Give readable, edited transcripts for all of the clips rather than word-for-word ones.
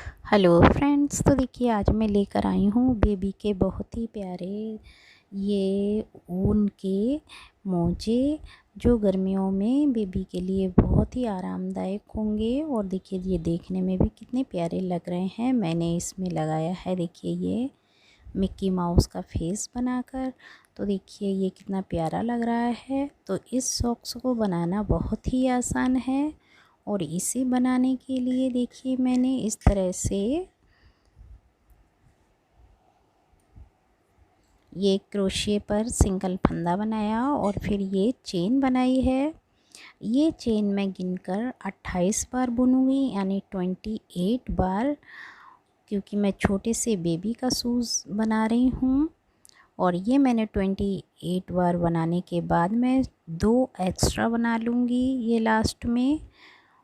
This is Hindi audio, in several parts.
हेलो फ्रेंड्स, तो देखिए आज मैं लेकर आई हूँ बेबी के बहुत ही प्यारे ये ऊन के मोजे जो गर्मियों में बेबी के लिए बहुत ही आरामदायक होंगे। और देखिए ये देखने में भी कितने प्यारे लग रहे हैं। मैंने इसमें लगाया है देखिए ये मिक्की माउस का फेस बनाकर। तो देखिए ये कितना प्यारा लग रहा है। तो इस सॉक्स को बनाना बहुत ही आसान है। और इसे बनाने के लिए देखिए मैंने इस तरह से ये क्रोशिए पर सिंगल फंदा बनाया और फिर ये चेन बनाई है। ये चेन मैं गिनकर 28 बार बुनूंगी, यानी 28 बार, क्योंकि मैं छोटे से बेबी का शूज़ बना रही हूँ। और ये मैंने 28 बार बनाने के बाद मैं 2 एक्स्ट्रा बना लूँगी ये लास्ट में।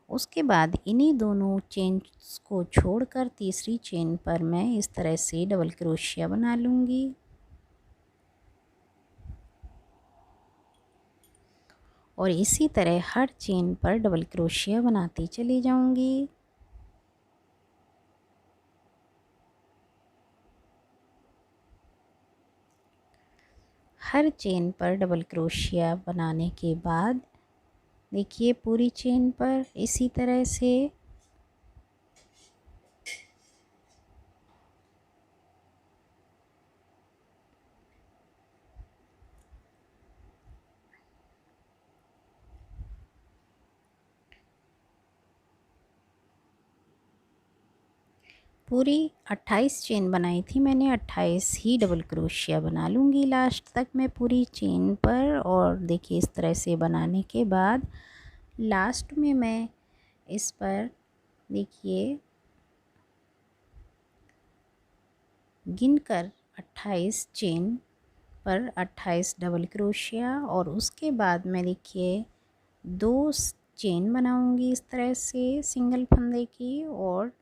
उसके बाद इन्हीं दोनों चेन्स को छोड़कर तीसरी चेन पर मैं इस तरह से डबल क्रोशिया बना लूँगी। और इसी तरह हर चेन पर डबल क्रोशिया बनाती चली जाऊँगी। हर चेन पर डबल क्रोशिया बनाने के बाद देखिए पूरी चेन पर इसी तरह से पूरी 28 चेन बनाई थी मैंने, 28 ही डबल क्रोशिया बना लूँगी लास्ट तक मैं पूरी चेन पर। और देखिए इस तरह से बनाने के बाद लास्ट में मैं इस पर देखिए गिनकर 28 चेन पर 28 डबल क्रोशिया, और उसके बाद मैं देखिए 2 चेन बनाऊंगी इस तरह से सिंगल फंदे की। और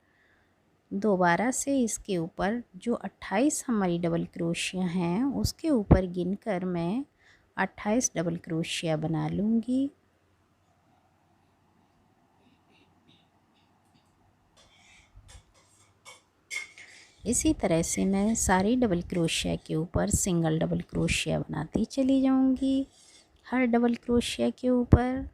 दोबारा से इसके ऊपर जो 28 हमारी डबल क्रोशिया हैं उसके ऊपर गिनकर मैं 28 डबल क्रोशिया बना लूँगी। इसी तरह से मैं सारी डबल क्रोशिया के ऊपर सिंगल डबल क्रोशिया बनाती चली जाऊंगी हर डबल क्रोशिया के ऊपर।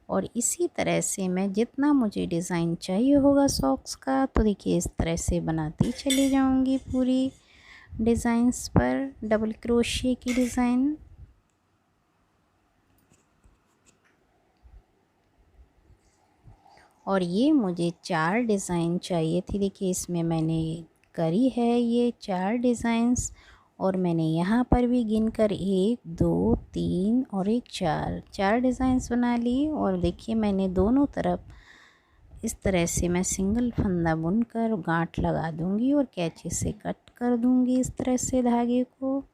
और इसी तरह से मैं जितना मुझे डिज़ाइन चाहिए होगा सॉक्स का, तो देखिए इस तरह से बनाती चली जाऊंगी पूरी डिज़ाइंस पर डबल क्रोशिया की डिज़ाइन। और ये मुझे 4 डिज़ाइन चाहिए थी। देखिए इसमें मैंने करी है ये 4 डिज़ाइंस। और मैंने यहाँ पर भी गिनकर 1 2 3 और एक 4 डिज़ाइंस बना ली। और देखिए मैंने दोनों तरफ इस तरह से मैं सिंगल फंदा बुनकर गांठ लगा दूंगी और कैंची से कट कर दूंगी इस तरह से धागे को।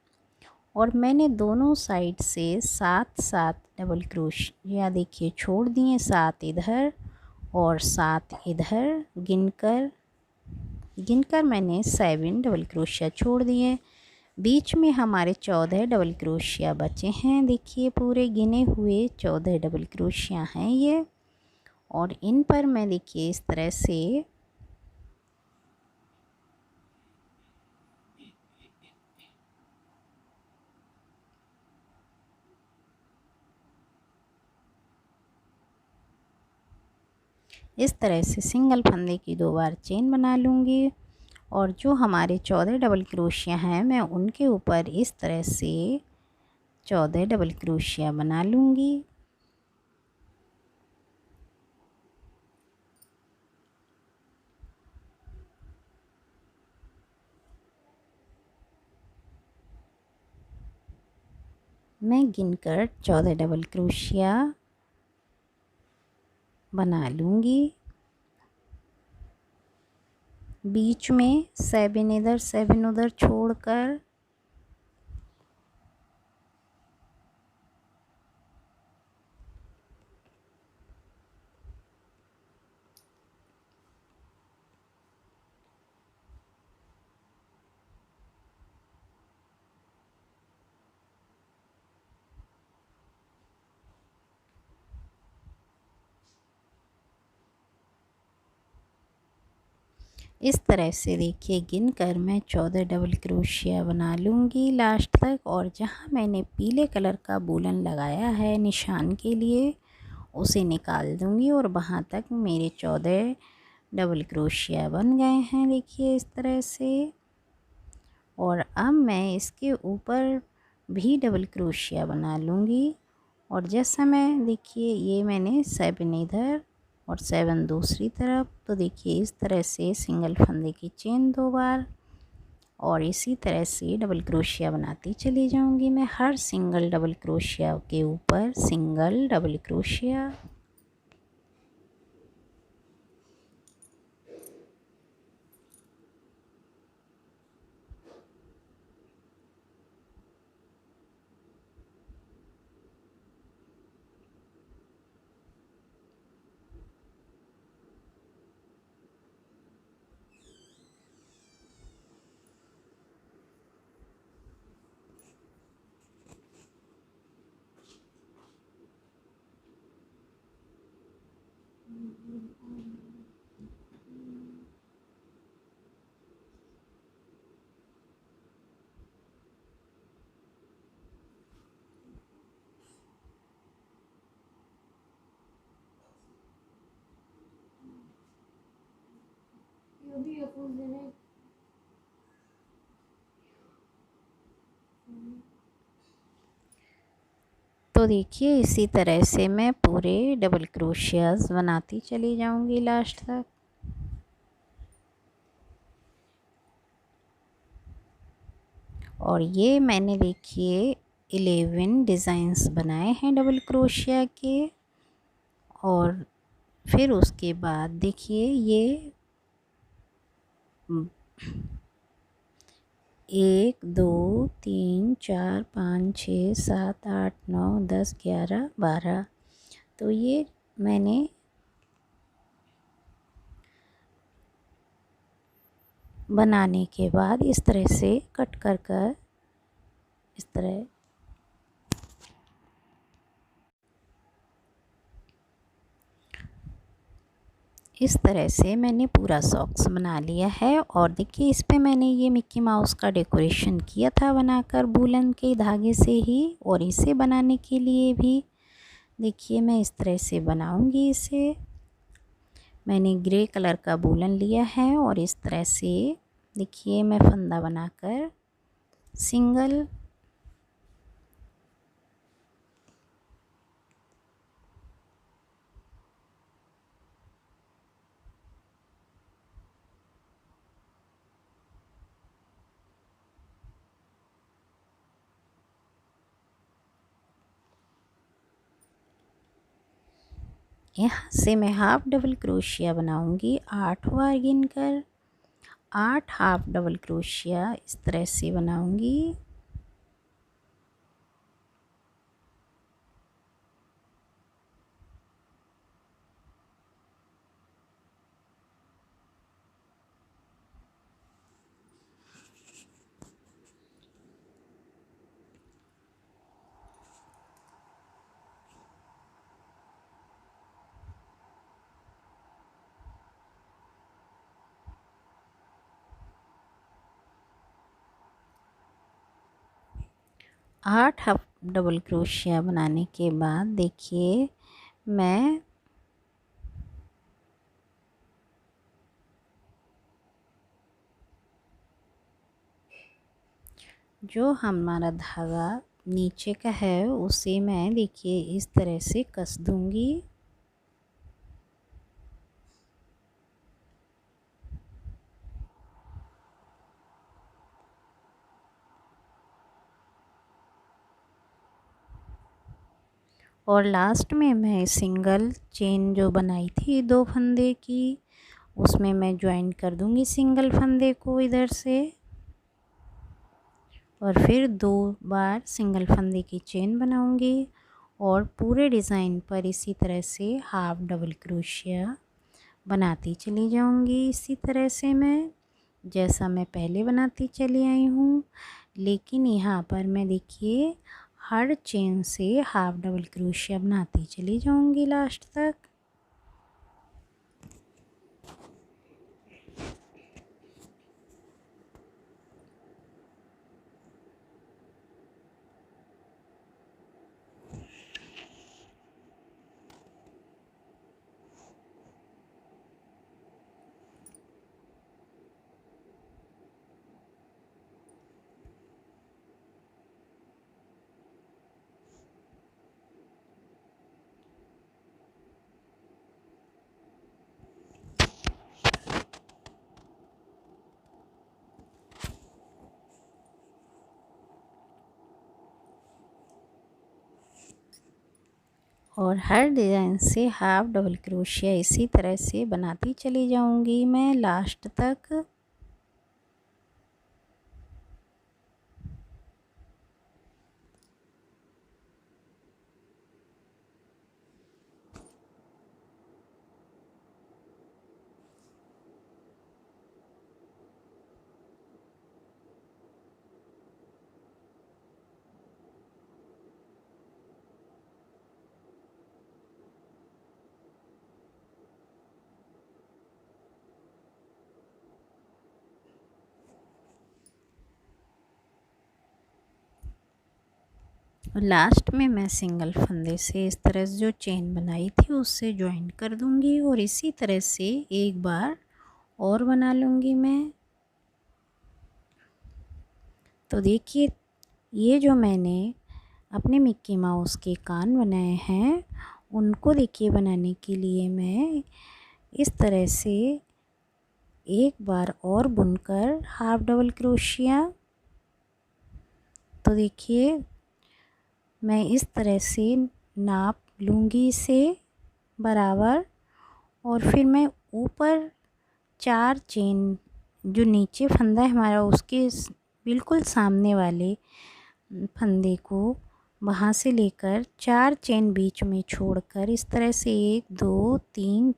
और मैंने दोनों साइड से 7 डबल क्रोशिया देखिए छोड़ दिए, 7 इधर और 7 इधर। गिनकर मैंने 7 डबल क्रोशिया छोड़ दिए। बीच में हमारे 14 डबल क्रोशिया बचे हैं। देखिए पूरे गिने हुए 14 डबल क्रोशिया हैं ये। और इन पर मैं देखिए इस तरह से सिंगल फंदे की 2 बार चेन बना लूँगी। और जो हमारे 14 डबल क्रोशिया हैं मैं उनके ऊपर इस तरह से 14 डबल क्रोशिया बना लूँगी। मैं गिनकर 14 डबल क्रोशिया बना लूँगी। बीच में 7 इधर 7 उधर छोड़कर इस तरह से देखिए गिनकर मैं 14 डबल क्रोशिया बना लूँगी लास्ट तक। और जहाँ मैंने पीले कलर का बूलन लगाया है निशान के लिए उसे निकाल दूँगी और वहाँ तक मेरे 14 डबल क्रोशिया बन गए हैं देखिए इस तरह से। और अब मैं इसके ऊपर भी डबल क्रोशिया बना लूँगी। और जैसा मैं देखिए ये मैंने 7 इधर और 7 दूसरी तरफ, तो देखिए इस तरह से सिंगल फंदे की चेन 2 बार और इसी तरह से डबल क्रोशिया बनाती चली जाऊंगी मैं। हर सिंगल डबल क्रोशिया के ऊपर सिंगल डबल क्रोशिया। तो देखिए इसी तरह से मैं पूरे डबल क्रोशियाज बनाती चली जाऊंगी लास्ट तक। और ये मैंने देखिए 11 डिज़ाइंस बनाए हैं डबल क्रोशिया के। और फिर उसके बाद देखिए ये 1 2 3 4 5 6 7 8 9 10 11 12, तो ये मैंने बनाने के बाद इस तरह से कट कर इस तरह से मैंने पूरा सॉक्स बना लिया है। और देखिए इस पे मैंने ये मिक्की माउस का डेकोरेशन किया था बनाकर वूलन के धागे से ही। और इसे बनाने के लिए भी देखिए मैं इस तरह से बनाऊंगी इसे। मैंने ग्रे कलर का वूलन लिया है और इस तरह से देखिए मैं फंदा बनाकर सिंगल यहाँ से मैं हाफ डबल क्रोशिया बनाऊंगी 8 बार गिनकर। 8 हाफ डबल क्रोशिया इस तरह से बनाऊंगी। आठ हाफ डबल क्रोशिया बनाने के बाद देखिए मैं जो हमारा धागा नीचे का है उसे मैं देखिए इस तरह से कस दूंगी। और लास्ट में मैं सिंगल चेन जो बनाई थी 2 फंदे की उसमें मैं ज्वाइन कर दूंगी सिंगल फंदे को इधर से। और फिर 2 बार सिंगल फंदे की चेन बनाऊंगी। और पूरे डिज़ाइन पर इसी तरह से हाफ डबल क्रोशिया बनाती चली जाऊंगी इसी तरह से मैं, जैसा मैं पहले बनाती चली आई हूँ। लेकिन यहाँ पर मैं देखिए हर चेन से हाफ डबल क्रोशिया बनाती चली जाऊंगी लास्ट तक। और हर डिज़ाइन से हाफ डबल क्रोशिया इसी तरह से बनाती चली जाऊंगी मैं लास्ट तक। और लास्ट में मैं सिंगल फंदे से इस तरह से जो चेन बनाई थी उससे ज्वाइन कर दूंगी और इसी तरह से एक बार और बना लूँगी मैं। तो देखिए ये जो मैंने अपने मिक्की माउस के कान बनाए हैं उनको देखिए बनाने के लिए मैं इस तरह से एक बार और बुनकर हाफ डबल क्रोशिया, तो देखिए मैं इस तरह से नाप लूँगी इसे बराबर और फिर मैं ऊपर 4 चेन जो नीचे फंदा है हमारा उसके बिल्कुल सामने वाले फंदे को वहाँ से लेकर 4 चेन बीच में छोड़कर इस तरह से 1 2 3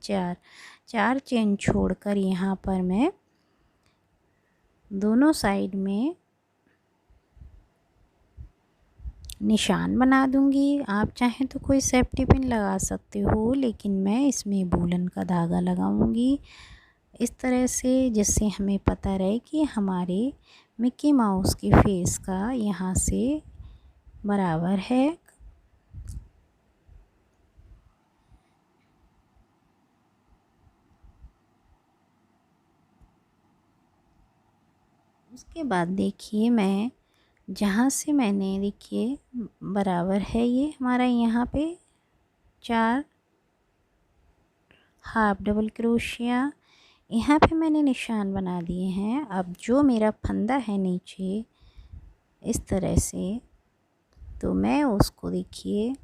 4 चेन छोड़कर यहाँ पर मैं दोनों साइड में निशान बना दूंगी। आप चाहें तो कोई सेफ्टी पिन लगा सकते हो लेकिन मैं इसमें वूलन का धागा लगाऊंगी इस तरह से जिससे हमें पता रहे कि हमारे मिक्की माउस के फेस का यहाँ से बराबर है। उसके बाद देखिए मैं जहाँ से मैंने देखिए बराबर है ये हमारा यहाँ पे 4 हाफ डबल क्रोशिया यहाँ पे मैंने निशान बना दिए हैं। अब जो मेरा फंदा है नीचे इस तरह से, तो मैं उसको देखिए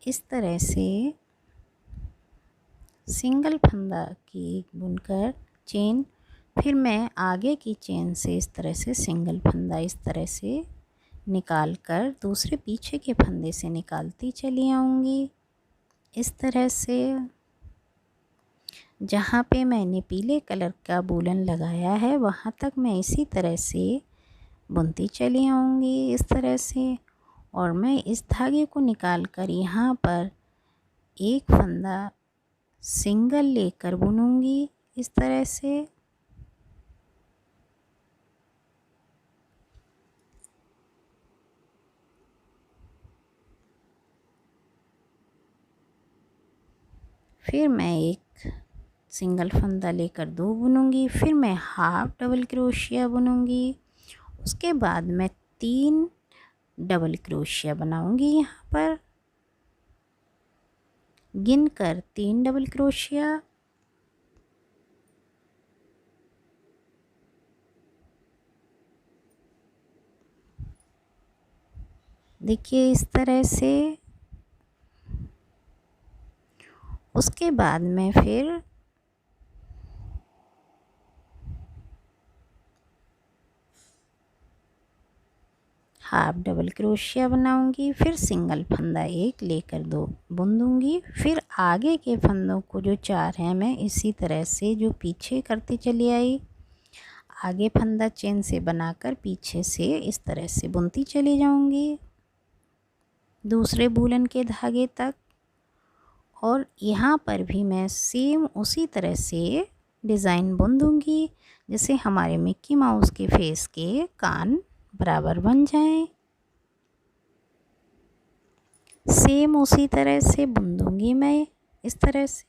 इस तरह से सिंगल फंदा की बुनकर चेन, फिर मैं आगे की चेन से इस तरह से सिंगल फंदा इस तरह से निकाल कर दूसरे पीछे के फंदे से निकालती चली आऊँगी इस तरह से। जहाँ पे मैंने पीले कलर का वूलन लगाया है वहाँ तक मैं इसी तरह से बुनती चली आऊँगी इस तरह से। और मैं इस धागे को निकाल कर यहाँ पर एक फंदा सिंगल लेकर बुनूंगी इस तरह से। फिर मैं एक सिंगल फंदा लेकर 2 बुनूंगी, फिर मैं हाफ डबल क्रोशिया बुनूंगी, उसके बाद मैं 3 डबल क्रोशिया बनाऊंगी यहाँ पर गिनकर 3 डबल क्रोशिया। देखिए इस तरह से। उसके बाद मैं फिर हाफ डबल क्रोशिया बनाऊंगी, फिर सिंगल फंदा एक लेकर 2 बुन दूंगी, फिर आगे के फंदों को जो 4 हैं मैं इसी तरह से जो पीछे करती चली आई आगे फंदा चेन से बनाकर पीछे से इस तरह से बुनती चली जाऊंगी दूसरे वूलन के धागे तक। और यहाँ पर भी मैं सेम उसी तरह से डिज़ाइन बुन दूंगी जिससे हमारे मिक्की माउस के फेस के कान बराबर बन जाएं। सेम उसी तरह से बुन दूंगी मैं इस तरह से।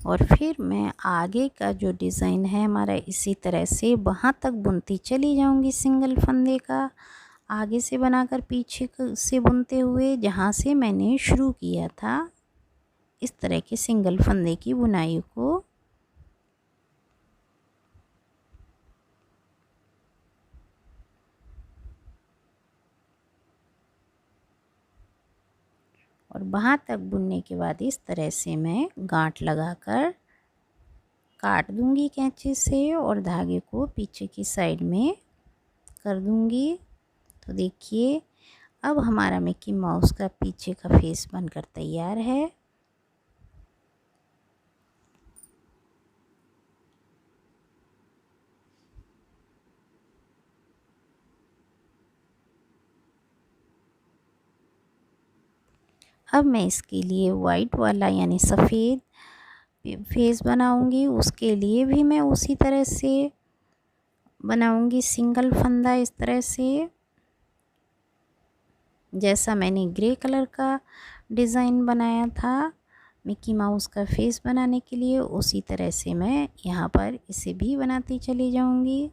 और फिर मैं आगे का जो डिज़ाइन है हमारा इसी तरह से वहाँ तक बुनती चली जाऊँगी। सिंगल फंदे का आगे से बनाकर पीछे से बुनते हुए जहाँ से मैंने शुरू किया था, इस तरह के सिंगल फंदे की बुनाई को। और वहाँ तक बुनने के बाद इस तरह से मैं गांठ लगाकर काट दूंगी कैंची से और धागे को पीछे की साइड में कर दूंगी। तो देखिए अब हमारा मिक्की माउस का पीछे का फेस बनकर तैयार है। अब मैं इसके लिए वाइट वाला यानी सफ़ेद फेस बनाऊंगी। उसके लिए भी मैं उसी तरह से बनाऊंगी सिंगल फंदा, इस तरह से जैसा मैंने ग्रे कलर का डिज़ाइन बनाया था मिक्की माउस का फेस बनाने के लिए, उसी तरह से मैं यहाँ पर इसे भी बनाती चली जाऊंगी।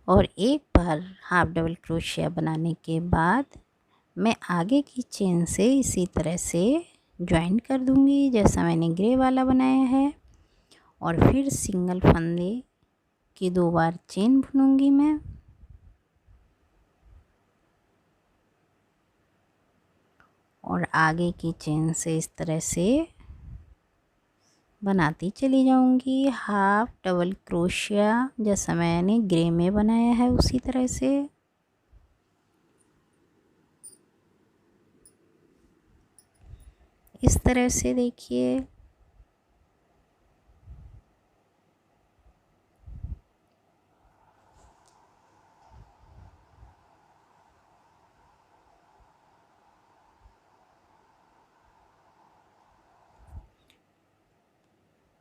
और एक बार हाफ डबल क्रोशिया बनाने के बाद मैं आगे की चेन से इसी तरह से ज्वाइन कर दूंगी जैसा मैंने ग्रे वाला बनाया है। और फिर सिंगल फंदे की 2 बार चेन बुनूंगी मैं। और आगे की चेन से इस तरह से बनाती चली जाऊंगी हाफ डबल क्रोशिया जैसा मैंने ग्रे में बनाया है उसी तरह से। इस तरह से देखिए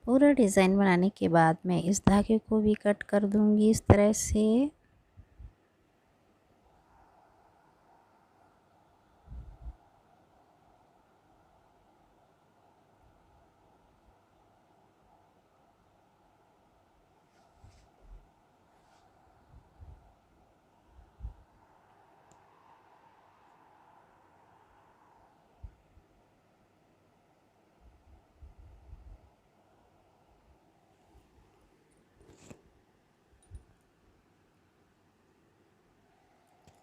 पूरा डिज़ाइन बनाने के बाद मैं इस धागे को भी कट कर दूंगी इस तरह से।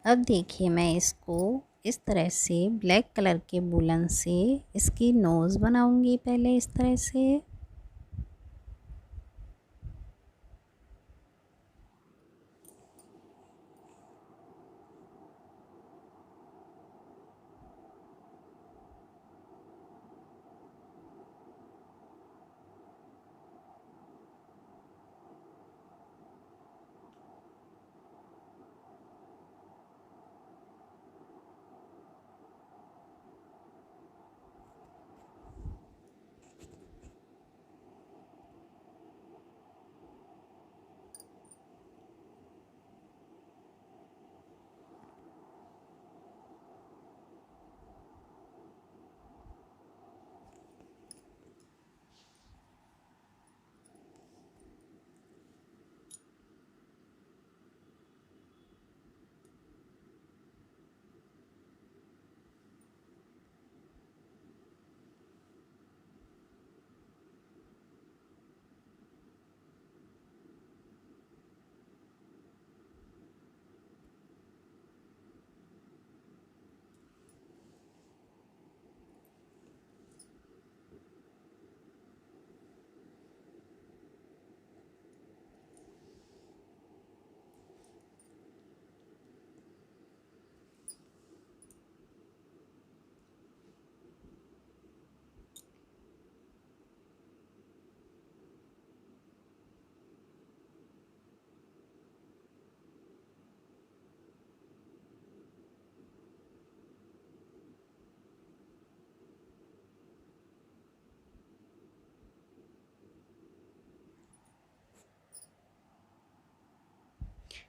अब देखिए मैं इसको इस तरह से ब्लैक कलर के वूलन से इसकी नोज़ बनाऊंगी पहले इस तरह से।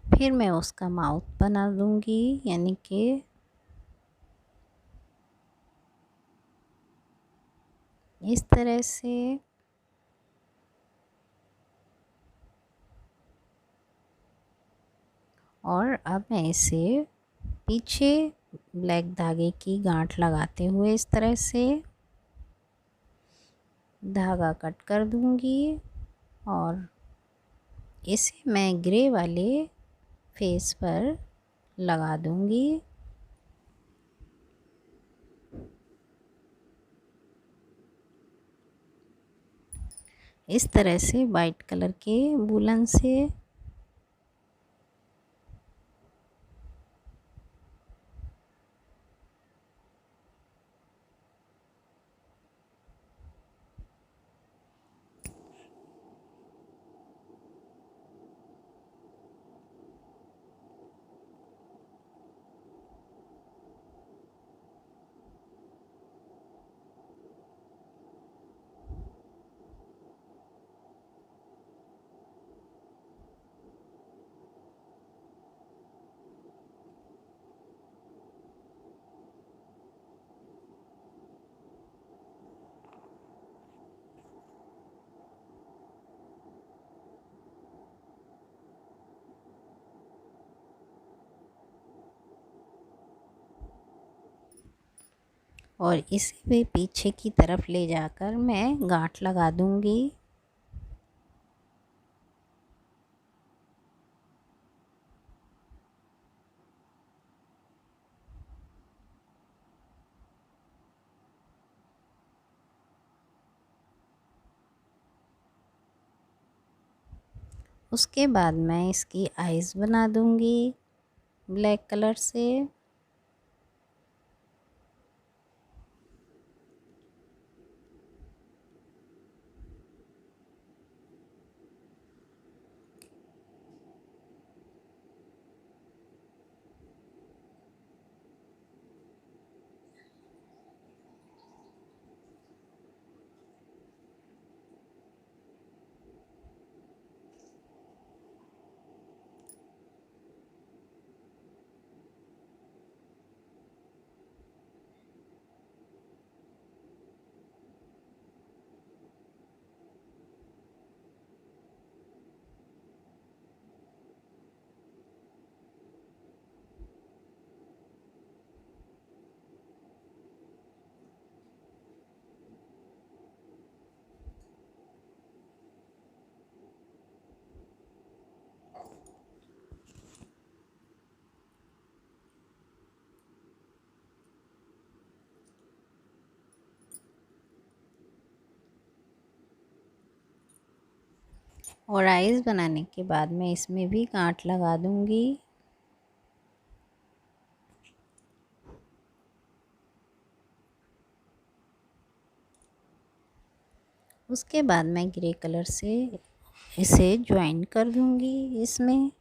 फिर मैं उसका माउथ बना दूंगी, यानी कि इस तरह से। और अब मैं इसे पीछे ब्लैक धागे की गांठ लगाते हुए इस तरह से धागा कट कर दूंगी और इसे मैं ग्रे वाले फेस पर लगा दूंगी। इस तरह से वाइट कलर के वूलन से। और इसे भी पीछे की तरफ ले जाकर मैं गांठ लगा दूंगी। उसके बाद मैं इसकी आईज बना दूंगी ब्लैक कलर से। और आईज बनाने के बाद मैं इसमें भी गांठ लगा दूंगी। उसके बाद मैं ग्रे कलर से इसे ज्वाइन कर दूंगी इसमें।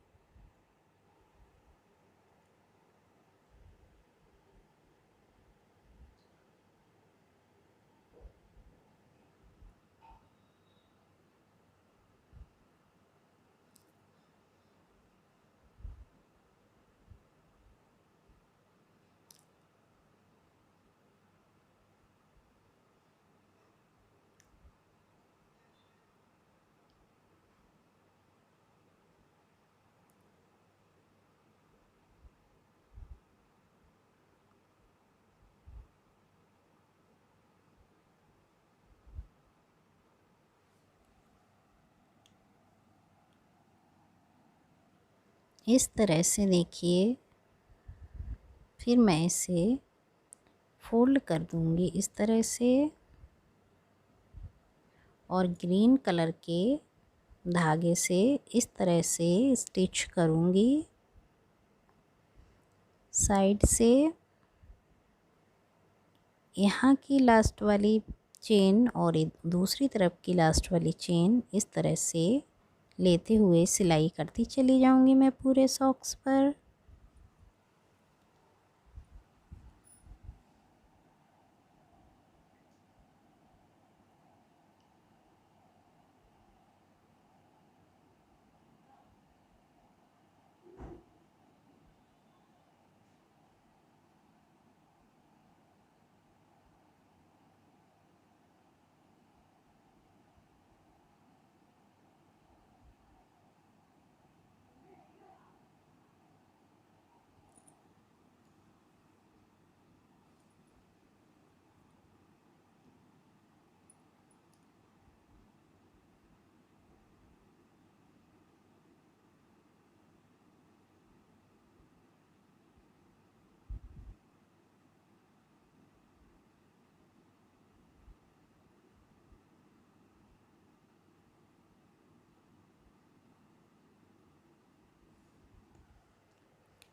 इस तरह से देखिए। फिर मैं इसे फोल्ड कर दूंगी इस तरह से और ग्रीन कलर के धागे से इस तरह से स्टिच करूंगी साइड से। यहाँ की लास्ट वाली चेन और दूसरी तरफ की लास्ट वाली चेन इस तरह से लेते हुए सिलाई करती चली जाऊंगी मैं पूरे सॉक्स पर।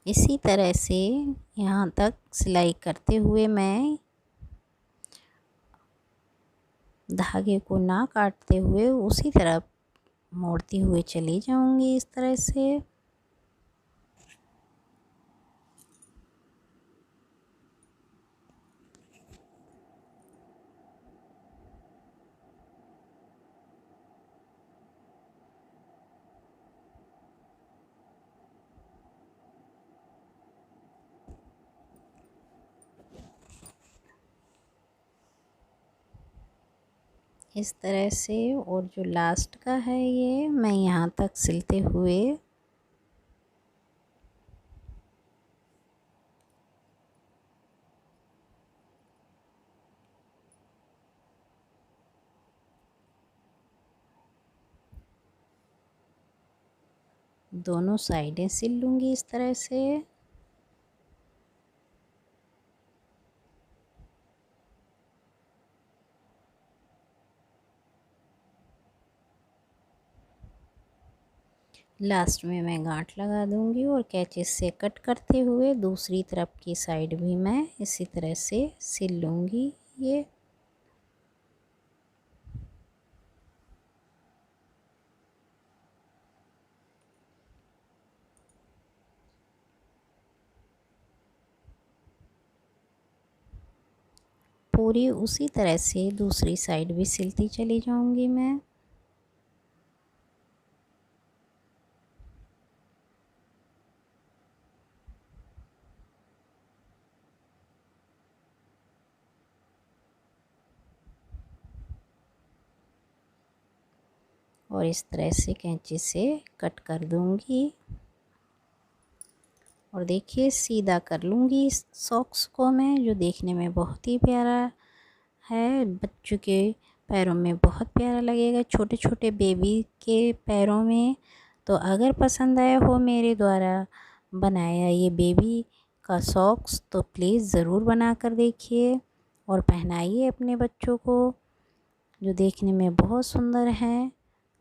इसी तरह से यहाँ तक सिलाई करते हुए मैं धागे को ना काटते हुए उसी तरफ मोड़ती हुए चली जाऊंगी इस तरह से। इस तरह से, और जो लास्ट का है ये मैं यहाँ तक सिलते हुए दोनों साइडें सिल लूँगी इस तरह से। लास्ट में मैं गांठ लगा दूंगी और कैंची से कट करते हुए दूसरी तरफ की साइड भी मैं इसी तरह से सिल लूँगी। ये पूरी उसी तरह से दूसरी साइड भी सिलती चली जाऊंगी मैं। और इस तरह से कैंची से कट कर दूंगी और देखिए सीधा कर लूँगी इस सॉक्स को मैं, जो देखने में बहुत ही प्यारा है। बच्चों के पैरों में बहुत प्यारा लगेगा, छोटे छोटे बेबी के पैरों में। तो अगर पसंद आया हो मेरे द्वारा बनाया ये बेबी का सॉक्स तो प्लीज़ ज़रूर बना कर देखिए और पहनाइए अपने बच्चों को, जो देखने में बहुत सुंदर हैं।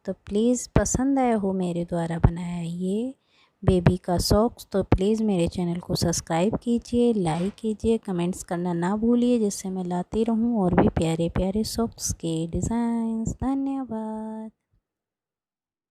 तो प्लीज़ पसंद आया हो मेरे द्वारा बनाया ये बेबी का सॉक्स तो प्लीज़ मेरे चैनल को सब्सक्राइब कीजिए, लाइक कीजिए, कमेंट्स करना ना भूलिए, जिससे मैं लाती रहूं और भी प्यारे प्यारे सॉक्स के डिज़ाइंस। धन्यवाद।